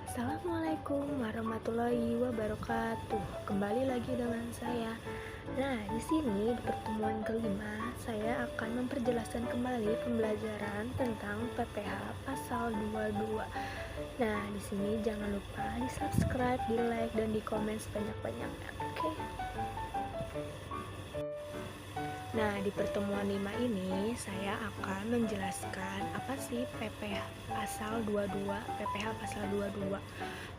Assalamualaikum warahmatullahi wabarakatuh. Kembali lagi dengan saya. Nah, di sini di pertemuan kelima saya akan memperjelaskan kembali pembelajaran tentang PPH pasal 22. Nah, di sini jangan lupa di-subscribe, di-like dan di-komen sebanyak-banyaknya. Oke. Nah, di pertemuan 5 ini saya akan menjelaskan apa sih PPH pasal 22, PPH pasal 22.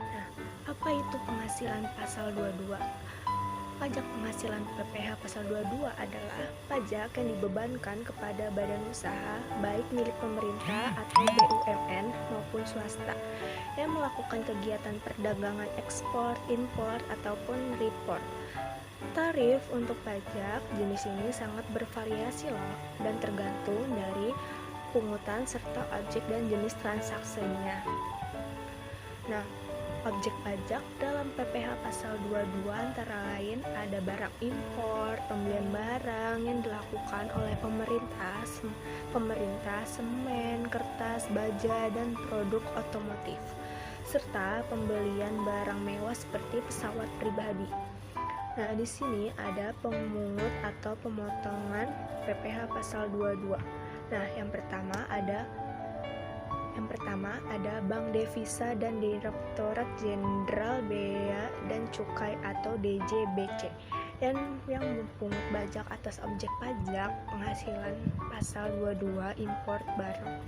Nah, apa itu penghasilan pasal 22? Pajak penghasilan PPH pasal 22 adalah pajak yang dibebankan kepada badan usaha baik milik pemerintah atau BUMN maupun swasta yang melakukan kegiatan perdagangan ekspor, impor, ataupun report. Tarif untuk pajak jenis ini sangat bervariasi loh dan tergantung dari pungutan serta objek dan jenis transaksinya. Nah, objek pajak dalam PPH pasal 22 antara lain ada barang impor, pembelian barang yang dilakukan oleh pemerintah, semen, kertas, baja, dan produk otomotif, serta pembelian barang mewah seperti pesawat pribadi. Nah, di sini ada pemungut atau pemotongan PPH pasal 22. Nah, yang pertama ada Bank Devisa dan Direktorat Jenderal Bea dan Cukai atau DJBC yang memungut pajak atas objek pajak penghasilan pasal 22 import barang.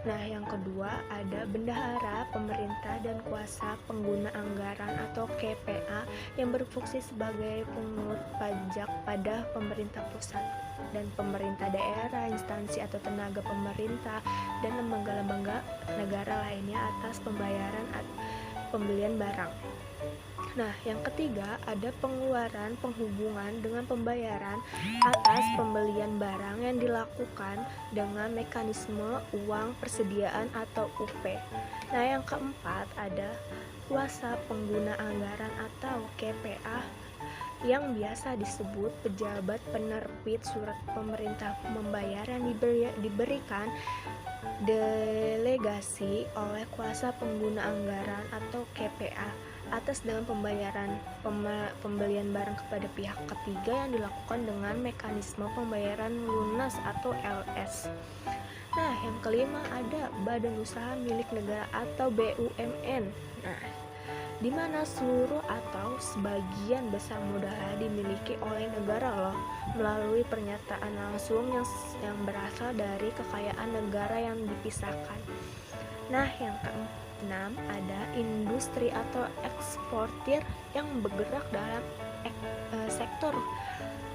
Nah, yang kedua ada bendahara pemerintah dan kuasa pengguna anggaran atau KPA yang berfungsi sebagai pungut pajak pada pemerintah pusat dan pemerintah daerah, instansi atau tenaga pemerintah dan lembaga-lembaga negara lainnya atas pembelian barang. Nah, yang ketiga ada pengeluaran penghubungan dengan pembayaran atas pembelian barang yang dilakukan dengan mekanisme uang persediaan atau UP. Nah, yang keempat ada kuasa pengguna anggaran atau KPA yang biasa disebut pejabat penerbit surat pemerintah membayar yang diberikan delegasi oleh kuasa pengguna anggaran atau KPA atas dengan pembelian barang kepada pihak ketiga yang dilakukan dengan mekanisme pembayaran lunas atau LS. Nah, yang kelima ada badan usaha milik negara atau BUMN. Nah, di mana seluruh atau sebagian besar modalnya dimiliki oleh negara loh melalui pernyataan langsung yang berasal dari kekayaan negara yang dipisahkan. Nah, yang keenam ada industri atau eksportir yang bergerak dalam sektor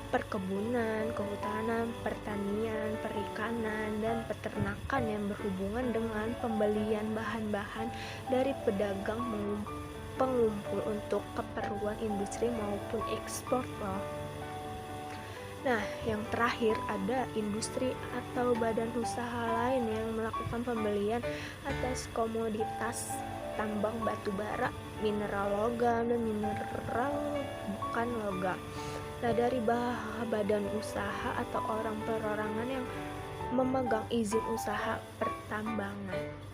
perkebunan, kehutanan, pertanian, perikanan, dan peternakan yang berhubungan dengan pembelian bahan-bahan dari pedagang pengumpul untuk keperluan industri maupun ekspor loh. Nah, yang terakhir ada industri atau badan usaha lain yang melakukan pembelian atas komoditas tambang batu bara, mineral logam, dan mineral bukan logam. Nah, dari badan usaha atau orang perorangan yang memegang izin usaha pertambangan.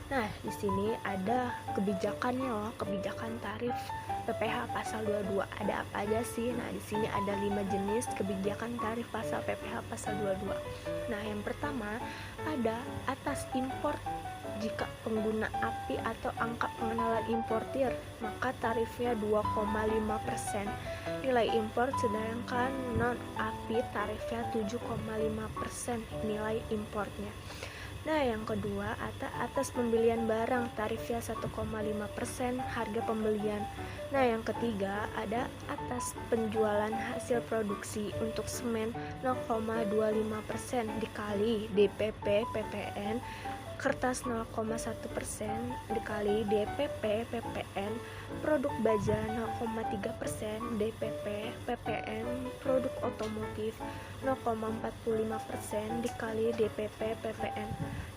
Nah, di sini ada kebijakannya loh, kebijakan tarif PPH pasal 22. Ada apa aja sih? Nah, di sini ada 5 jenis kebijakan tarif pasal PPH pasal 22. Nah, yang pertama ada atas impor. Jika pengguna API atau angka pengenalan importir, maka tarifnya 2,5%. Nilai impor sedangkan non API tarifnya 7,5% nilai importnya. Nah, yang kedua, atas pembelian barang tarifnya 1,5% harga pembelian. Nah, yang ketiga, ada atas penjualan hasil produksi untuk semen 0,25% dikali DPP PPN, kertas 0,1% dikali DPP PPN, produk baja 0,3% DPP PPN, produk otomotif 0,45% dikali DPP PPN.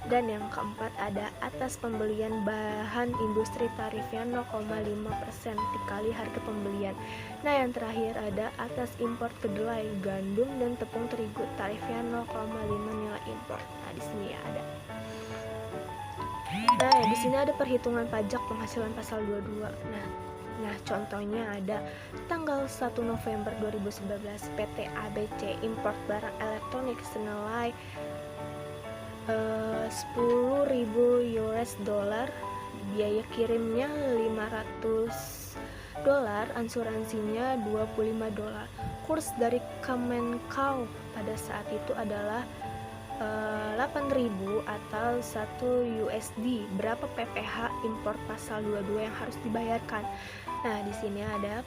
Dan yang keempat ada atas pembelian bahan industri tarifnya 0,5% dikali harga pembelian. Nah, yang terakhir ada atas impor kedelai, gandum, dan tepung terigu tarifnya 0,5 nilai impor. Nah, di sini ya. sini ada perhitungan pajak penghasilan pasal 22. Nah, contohnya ada tanggal 1 November 2019 PT ABC import barang elektronik senilai 10.000 US dollar, biaya kirimnya $500, asuransinya $25. Kurs dari Kemenkau pada saat itu adalah 8.000 atau 1 USD. Berapa PPh impor pasal 22 yang harus dibayarkan? Nah, di sini ada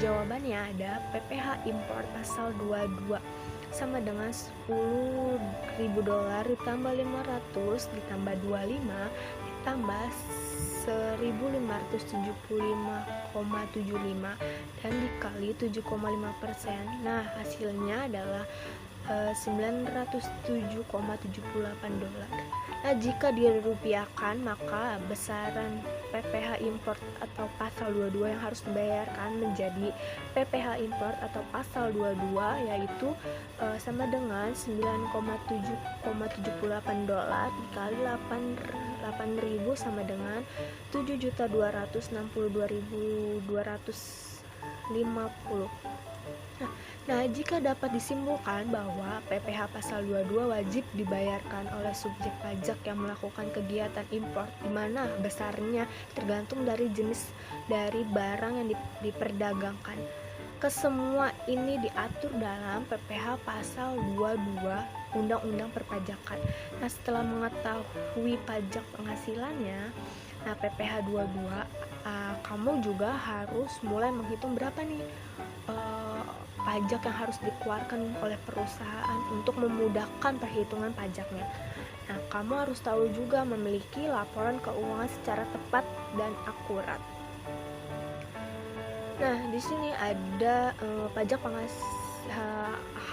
jawabannya, ada PPh impor pasal 22 sama dengan $10.000 ditambah 500 ditambah 25 ditambah 1.575,75 dan dikali 7,5%. Nah, hasilnya adalah $907,78. Nah, jika dirupiahkan, maka besaran PPh import atau pasal 22 yang harus dibayarkan menjadi PPh import atau pasal 22 yaitu sama dengan $9,778 dikali 8.000 sama dengan 7.262.250. Nah, jika dapat disimpulkan bahwa PPh pasal 22 wajib dibayarkan oleh subjek pajak yang melakukan kegiatan impor, di mana besarnya tergantung dari jenis dari barang yang diperdagangkan. Kesemua ini diatur dalam PPh pasal 22 Undang-Undang Perpajakan. Nah, setelah mengetahui pajak penghasilannya, nah PPh 22 kamu juga harus mulai menghitung berapa nih pajak yang harus dikeluarkan oleh perusahaan untuk memudahkan perhitungan pajaknya. Nah, kamu harus tahu juga memiliki laporan keuangan secara tepat dan akurat. Nah, di sini ada pajak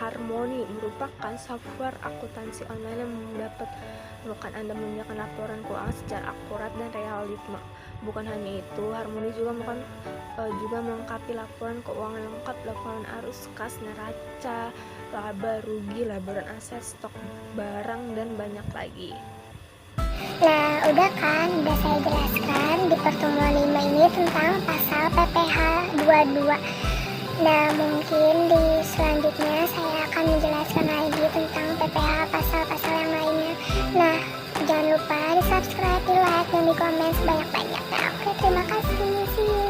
Harmoni merupakan software akuntansi online yang dapat memudahkan Anda menjalankan laporan keuangan secara akurat dan realisme. Bukan hanya itu, Harmoni juga melengkapi laporan keuangan lengkap, laporan arus kas, neraca, laba rugi, laporan aset, stok barang, dan banyak lagi. Nah, udah saya jelaskan di pertemuan 5 ini tentang pasal PPh 22. Nah, mungkin di selanjutnya saya akan menjelaskan lagi tentang PPh pasal-pasal yang lainnya. Nah, jangan lupa di subscribe, di like, dan di komen sebanyak-banyaknya. Oke, terima kasih. See you.